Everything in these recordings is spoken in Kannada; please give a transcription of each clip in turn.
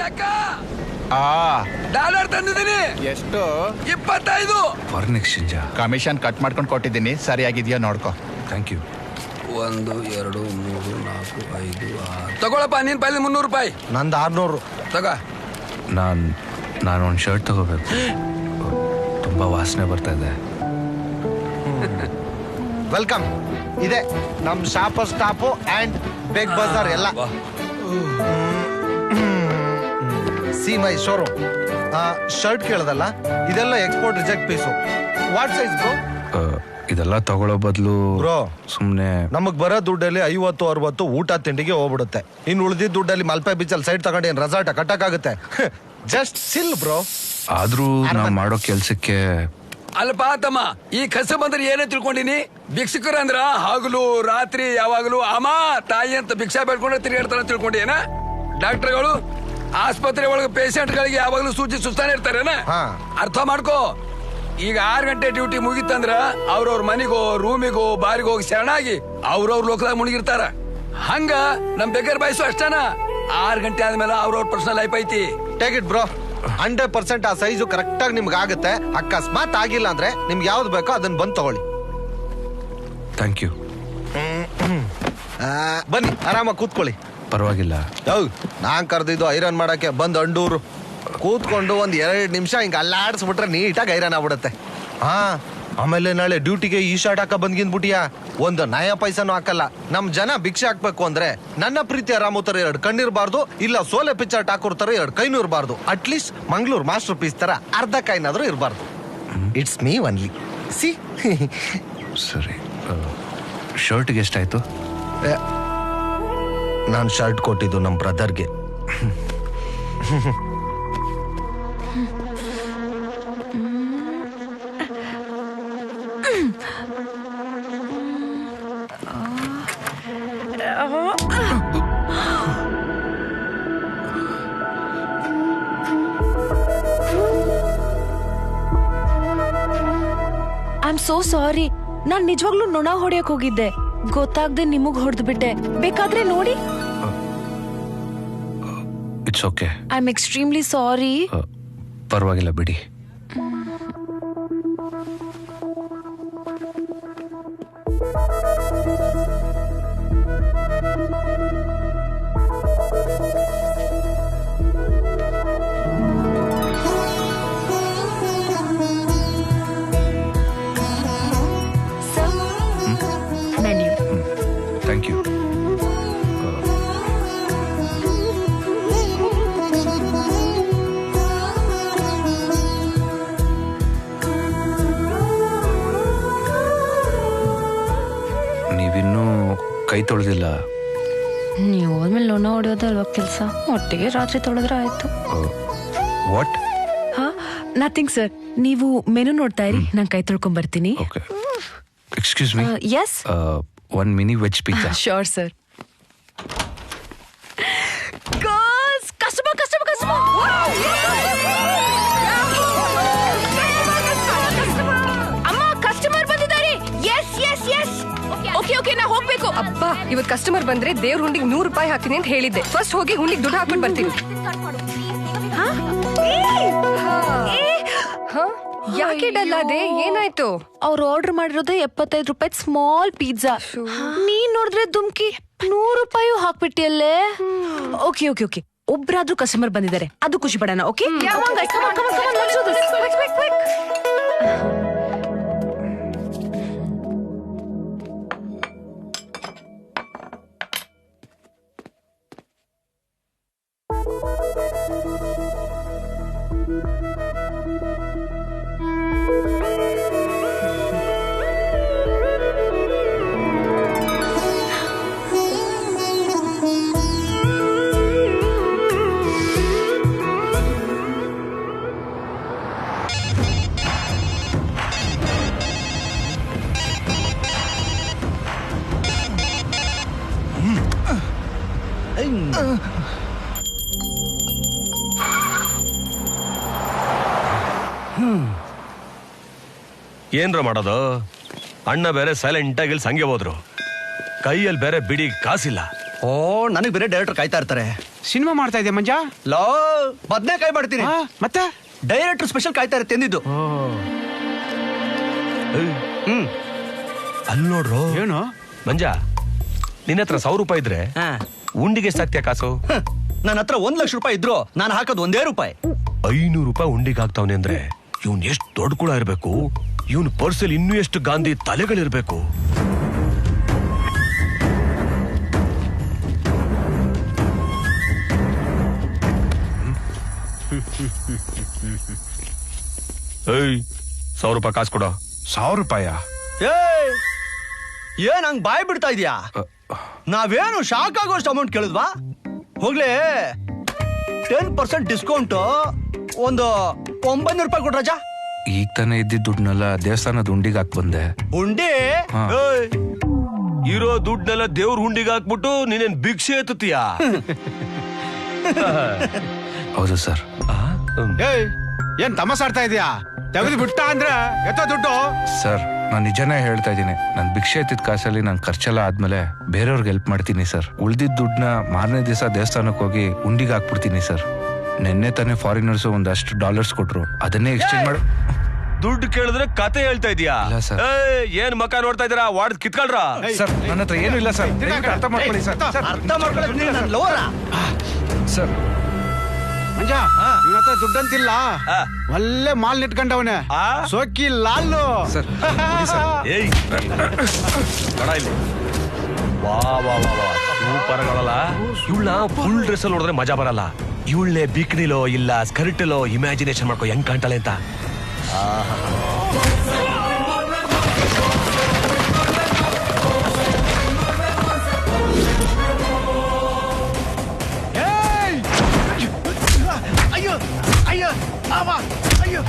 ಚಕ್ಕ ಡಾಲರ್ ತಂದಿದ್ದೀನಿ. ಎಷ್ಟು? 25. ಫಾರಿನ್ ಎಕ್ಸ್ಚೇಂಜ್ ಕಮಿಷನ್ ಕಟ್ ಮಾಡ್ಕೊಂಡು ಕೊಟ್ಟಿದ್ದೀನಿ, ಸರಿಯಾಗಿದೆಯಾ ನೋಡ್ಕೊ. Thank you. 1 2 3 4 5 6 ತಗೊಳಪ್ಪ. ನೀನ್ ಪೈಲಿ 300 ರೂಪಾಯಿ. ನಂದು 600. ತಗೋ. ನಾನು ಒಂದು ಶರ್ಟ್ ತಗೋಬೇಕು. ತುಂಬಾ ವಾಸನೆ ಬರ್ತಾ ಇದೆ. ವೆಲ್ಕಮ್. ಇದೆ ನಮ್ Shopper Stop and Big Bazaar ಎಲ್ಲ. See my showroom. ಶರ್ಟ್ ಕೇಳದಲ್ಲ, ಇದೆಲ್ಲ export reject piece. What size bro? ಇದೆಲ್ಲ ತಗೊಳ್ಳೋ ಬದಲು ಬ್ರೋ ಸುಮ್ಮನೆ ನಮಗ್ ಬರೋ ದುಡ್ಡಲ್ಲಿ 50-60 ಊಟ ತಿಂಡಿಗೆ ಹೋಗ್ಬಿಡುತ್ತೆ. ಇನ್ನು ಉಳಿದಿದ್ದ ದುಡ್ಡಲ್ಲಿ ಮಲ್ಪೆ ಬೀಚಲ್ಲಿ ಸೈಡ್ ತಗೊಂಡು ಏನ್ ರೆಸಾರ್ಟ್ ಕಟ್ಟಕ್ಕಾಗುತ್ತೆ? ಜಸ್ಟ್ ಸಿಲ್ ಬ್ರೋ. ಆದ್ರೂ ನಾವು ಮಾಡೋ ಕೆಲ್ಸಕ್ಕೆ ಅಲ್ಪ ತಮ್ಮ, ಈ ಕಸ ಬಂದ್ರೆ ಏನೇ ತಿಳ್ಕೊಂಡಿನಿ? ಭಿಕ್ಷುಕರ ಅಂದ್ರ ಹಗಲು ರಾತ್ರಿ ಯಾವಾಗಲೂ ಅಮ್ಮ ತಾಯಿ ಅಂತ ಭಿಕ್ಷಾ ಬೇಡ್ಕೊಂಡ್ರೆ ತಿರುಗಾಡ್ತಾರ ತಿಳ್ಕೊಂಡೇನ? ಡಾಕ್ಟರ್ಗಳು ಆಸ್ಪತ್ರೆ ಒಳಗೆ ಪೇಷಂಟ್ ಗಳಿಗೆ ಯಾವಾಗಲೂ ಸೂಚಿ ಸುಸ್ತಾನೆ ಇರ್ತಾರೇನ? ಅರ್ಥ ಮಾಡ್ಕೋ. ಈಗ 6 ಗಂಟೆ ಡ್ಯೂಟಿ ಮುಗಿತಂದ್ರ ಅವ್ರವ್ರ ಮನಿಗೋ ರೂಮಿಗೋ ಬಾರಿಗೋ ಹೋಗಿ ಶರಣಾಗಿ ಅವ್ರವ್ರ ಲೋಕದಾಗ ಮುಳುಗಿರ್ತಾರ. ಹಂಗ ನಮ್ ಬೇಕರ್ ಬಾಯ್ಸು ಅಷ್ಟನ. 6 ಗಂಟೆ ಆದ್ಮೇಲೆ ಅವ್ರವ್ರ ಪರ್ಸನಲ್ ಲೈಫ್ ಐತಿ. Take it bro. 100% ಆ ಸೈಜು ಕರೆಕ್ಟ್ ಆಗಿ ನಿಮ್ಗೆ ಆಗುತ್ತೆ. ಅಕಸ್ಮಾತ್ ಆಗಿಲ್ಲ ಅಂದ್ರೆ ನಿಮ್ಗೆ ಯಾವ್ದು ಬೇಕೋ ಅದನ್ನ ಬಂದು ತಗೊಳ್ಳಿ. Thank you. ಬನ್ನಿ ಆರಾಮಾಗಿ ಕೂತ್ಕೊಳ್ಳಿ. ಪರವಾಗಿಲ್ಲ. ನಾನ್ ಕರೆದಿದ್ದು ಐರನ್ ಮಾಡಕ್ಕೆ ಬಂದ್ ಅಂಡೂರು. ಕೂತ್ಕೊಂಡು 1-2 ನಿಮಿಷ ಹಿಂಗ ಅಲ್ಲಾಡ್ಸ್ಬಿಟ್ರೆ ನೀಟಾಗಿ ಐರನ್ ಆಗ್ಬಿಡತ್ತೆ. ಆಮೇಲೆ ನಾಳೆ ಡ್ಯೂಟಿಗೆ ಈ ಶರ್ಟ್ ಹಾಕ ಬಂದ್ಗಿನ್ಬಿಟ್ಟಿಯಾ, ಒಂದು ನಯ ಪೈಸನೂ ಹಾಕಲ್ಲ. ನಮ್ ಜನ ಭಿಕ್ಷೆ ಹಾಕ್ಬೇಕು ಅಂದ್ರೆ ನನ್ನ ಪ್ರೀತಿ ಆರಾಮುತ್ತರ 2 ಕಣ್ಣಿರ್ಬಾರ್ದು, ಇಲ್ಲ ಸೋಲೆ ಪಿಕ್ಚರ್ ಟಾಕೂರ್ತರ 2 ಕೈನೂ ಇರಬಾರ್ದು. ಅಟ್ಲೀಸ್ಟ್ ಮಂಗ್ಳೂರ್ ಮಾಸ್ಟರ್ ಪೀಸ್ ತರ ಅರ್ಧ ಕೈನಾದ್ರೂ ಇರಬಾರ್ದು. It's me only. ಸಿ ಸರಿ. ಶರ್ಟ್ಗೆ ಎಷ್ಟಾಯ್ತು? ನಾನು ಶರ್ಟ್ ಕೊಟ್ಟಿದ್ದು ನಮ್ಮ ಬ್ರದರ್ಗೆ. I am so sorry. ನಾನ್ ನಿಜವಾಗ್ಲೂ ನೊಣ ಹೊಡೆಯಕ್ ಹೋಗಿದ್ದೆ, ಗೊತ್ತಾಗ್ದೆ ನಿಮಗ್ ಹೊಡೆದ್ಬಿಟ್ಟೆ. ಬೇಕಾದ್ರೆ ನೋಡಿ. It's okay. I am extremely sorry. ಪರವಾಗಿಲ್ಲ ಬಿಡಿ. Thank you. ನೀವಿನ್ನೂ ಕೈ ತೊಳೆದಿಲ್ಲ. ನೀವು ಹೋದ್ಮೇಲೆ ನೊಣ ಹೊಡೆಯೋದಲ್ವಾ ಕೆಲಸ, ಒಟ್ಟಿಗೆ ರಾತ್ರಿ ತೊಳೆದ್ರೆ ಆಯ್ತು. ವಾಟ್? Nothing sir. ನೀವು ಮೆನು ನೋಡ್ತಾ ಇರಿ, ನಾನು ಕೈ ತೊಳ್ಕೊಂಡ್ ಬರ್ತೀನಿ. Okay. Excuse me. Yes. 1 mini veg pizza. Sure sir. ಅಮ್ಮ ಕಸ್ಟಮರ್ ಬಂದಿದ್ದಾರೆ. Yes yes yes. Okay okay, ನಾ ಹೋಗ್ಬೇಕು. ಅಬ್ಬಾ, ಇವತ್ತು ಕಸ್ಟಮರ್ ಬಂದ್ರೆ ದೇವ್ರ ಹುಂಡಿಗೆ 100 ರೂಪಾಯಿ ಹಾಕ್ತೀನಿ ಅಂತ ಹೇಳಿದ್ದೆ. ಫಸ್ಟ್ ಹೋಗಿ ಹುಂಡಿಗೆ ದುಡ್ಡು ಹಾಕ್ಬಿಟ್ಟು ಬರ್ತೀನಿ. ಯಾಕೆ ಡಲ್ ಅದೇ? ಏನಾಯ್ತು? ಅವ್ರು ಆರ್ಡರ್ ಮಾಡಿರೋದು 75 ರೂಪಾಯಿ ಸ್ಮಾಲ್ ಪಿಜ್ಜಾ. ನೀನ್ ನೋಡಿದ್ರೆ ದುಮ್ಕಿ 100 ರೂಪಾಯಿ ಹಾಕ್ಬಿಟ್ಟಿಯಲ್ಲೇ. ಓಕೆ ಓಕೆ ಓಕೆ, ಒಬ್ರಾದ್ರೂ ಕಸ್ಟಮರ್ ಬಂದಿದ್ದಾರೆ, ಅದು ಖುಷಿ ಪಡೋಣ. ಓಕೆ. ಏನ್ರ ಮಾಡೋದು? ಅಣ್ಣ ಬೇರೆ ಸೈಲೆಂಟ್ ಆಗಿ ಸಂಗೆ ಹೋದ್ರು, ಕೈಯಲ್ಲಿ ಬೇರೆ ಬಿಡಿ ಕಾಸಿಲ್ಲ. ನನಗೆ ಬೇರೆ ಡೈರೆಕ್ಟರ್ ಕಾಯ್ತಾ ಇರ್ತಾರೆ. ಸಿನಿಮಾ ಮಾಡ್ತಾ ಇದೆಯಾ ಮಂಜ? ಲೋ ಬದ್ನೆಕಾಯಿ ಮಾಡ್ತೀನಿ. ಮತ್ತೆ ಡೈರೆಕ್ಟರ್ ಸ್ಪೆಷಲ್ ಕಾಯ್ತಾರೆ ತಿಂದಿದ್ದು. ಅಲ್ಲಿ ನೋಡ್ರು ಏನು ಮಂಜ, ನಿನ್ನ ಹತ್ರ 1,000 ರೂಪಾಯಿ ಇದ್ರೆ ಉಂಡಿಗೆ ಎಷ್ಟಾಗ್ತೀಯ ಕಾಸು? ನನ್ನ ಹತ್ರ 1,00,000 ರೂಪಾಯಿ ಇದ್ರು ನಾನು ಹಾಕೋದು 1 ರೂಪಾಯಿ. 500 ರೂಪಾಯಿ ಉಂಡಿಗೆ ಹಾಕ್ತಾವನೆ ಅಂದ್ರೆ ಇವನ್ ಎಷ್ಟು ದೊಡ್ಡ ಕೂಡ ಇರ್ಬೇಕು. ಇವನ್ ಪರ್ಸಲ್ ಇನ್ನೂ ಎಷ್ಟು ಗಾಂಧಿ ತಲೆಗಳಿರ್ಬೇಕು. ಏಯ್ 1,000 ರೂಪಾಯಿ ಕಾಸು ಕೊಡ. 1,000 ರೂಪಾಯ? ಏನ್ ಹಂಗ್ ಬಾಯ್ ಬಿಡ್ತಾ ಇದೀಯಾ? ನಾವೇನು ಶಾಕ್ ಆಗೋಷ್ಟು ಅಮೌಂಟ್ ಕೇಳಿದ್ವಾ? ಹೋಗ್ಲಿ 10% ಡಿಸ್ಕೌಂಟ್ ಒಂದು 900 ರೂಪಾಯಿ ಕೊಡ್ರಜ. ಈಗ ತಾನೇ ಇದ್ದಿದ್ದ ದುಡ್ಡನ್ನೆಲ್ಲ ದೇವಸ್ಥಾನದ ಉಂಡಿಗೆ ಹಾಕ್ ಬಂದೆ. ಉಂಡಿ ಹಾ. ಏಯ್, ಇರೋ ದುಡ್ಡನ್ನೆಲ್ಲ ದೇವ್ರ ಹುಂಡಿಗೆ ಹಾಕ್ಬಿಟ್ಟು ನೀನೇನ್ ಭಿಕ್ಷೆ ಎತ್ತುತ್ತೀಯಾ? ಹೌದು ಸರ್. ಏಯ್ ಏನ್ ತಮಾಸಾಡ್ತಾ ಇದೀಯಾ? ತೆಗೆದು ಬಿಟ್ಟ ಅಂದ್ರೆ ಎತ್ತೋ ದುಡ್ಡು. ಸರ್ ನಾನು ನಿಜನೇ ಹೇಳ್ತಾ ಇದ್ದೀನಿ. ನಾನು ಭಿಕ್ಷೆ ಎತ್ತಿದ ಕಾಸಲ್ಲಿ ನಾನು ಖರ್ಚೆಲ್ಲ ಆದ್ಮೇಲೆ ಬೇರೆಯವ್ರಿಗೆ ಹೆಲ್ಪ್ ಮಾಡ್ತೀನಿ ಸರ್. ಉಳ್ದಿದ್ದ ದುಡ್ಡನ್ನ ಮಾರನೇ ದಿವಸ ದೇವಸ್ಥಾನಕ್ಕೆ ಹೋಗಿ ಉಂಡಿಗೆ ಹಾಕ್ಬಿಡ್ತೀನಿ ಸರ್. ನಿನ್ನೆ ತಾನೇ ಫಾರಿನರ್ಸ್ ಒಂದಷ್ಟು $ಡಾಲರ್ಸ್ ಕೊಟ್ರು, ಅದನ್ನೇ ಎಕ್ಸ್ಚೇಂಜ್ ಮಾಡಿ. ದುಡ್ಡು ಕೇಳಿದ್ರೆ ಕತೆ ಹೇಳ್ತಾ ಇದೀಯಾ? ಇಲ್ಲ ಸರ್. ಏನ್ ಮಕ ನೋಡ್ತಾ ಇದೀರಾ? ವಾಡ್ ಕಿತ್ಕೊಳ್ರ. ಸರ್ ನನ್ನ ಹತ್ರ ಏನು ಇಲ್ಲ ಸರ್, ದಯವಿಟ್ಟು ಅರ್ಥ ಮಾಡ್ಕೊಳ್ಳಿ ಸರ್. ಅರ್ಥ ಮಾಡ್ಕೊಳ್ಳೋದು ನೀನು ನನ್ನ ಲೋರ. ಸರ್ ಮಂಜ ಇವನ ಹತ್ರ ದುಡ್ಡಂತಿಲ್ಲ, ಒಳ್ಳೆ ಮಾಲ್ ಇಟ್ಕೊಂಡವನೆ. ಸೋಕಿ ಲಾಲು. ಸರ್ ಕೊಡಿ ಸರ್. ಏಯ್ ಕಡ ಇಲ್ಲಿ. ವಾ ವಾ ವಾ ವಾ, ಸೂಪರ್ಗಳಲ್ಲ. ಇವಳನ್ನ ಫುಲ್ ಡ್ರೆಸ್ ಅಲ್ಲಿ ನೋಡಿದ್ರೆ ಮಜಾ ಬರಲ್ಲ. ಇವಳನ್ನೇ ಬಿಕ್ನಿಲೋ ಇಲ್ಲ ಸ್ಕರ್ಟಲೋ ಇಮ್ಯಾಜಿನೇಷನ್ ಮಾಡ್ಕೊ ಹೆಂಗ್ ಕಾಣ್ತಾಳೆ ಅಂತ. ಅಯ್ಯೋ ಅಯ್ಯೋ ಅವ ಅಯ್ಯೋ.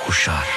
ಹುಷಾರ್.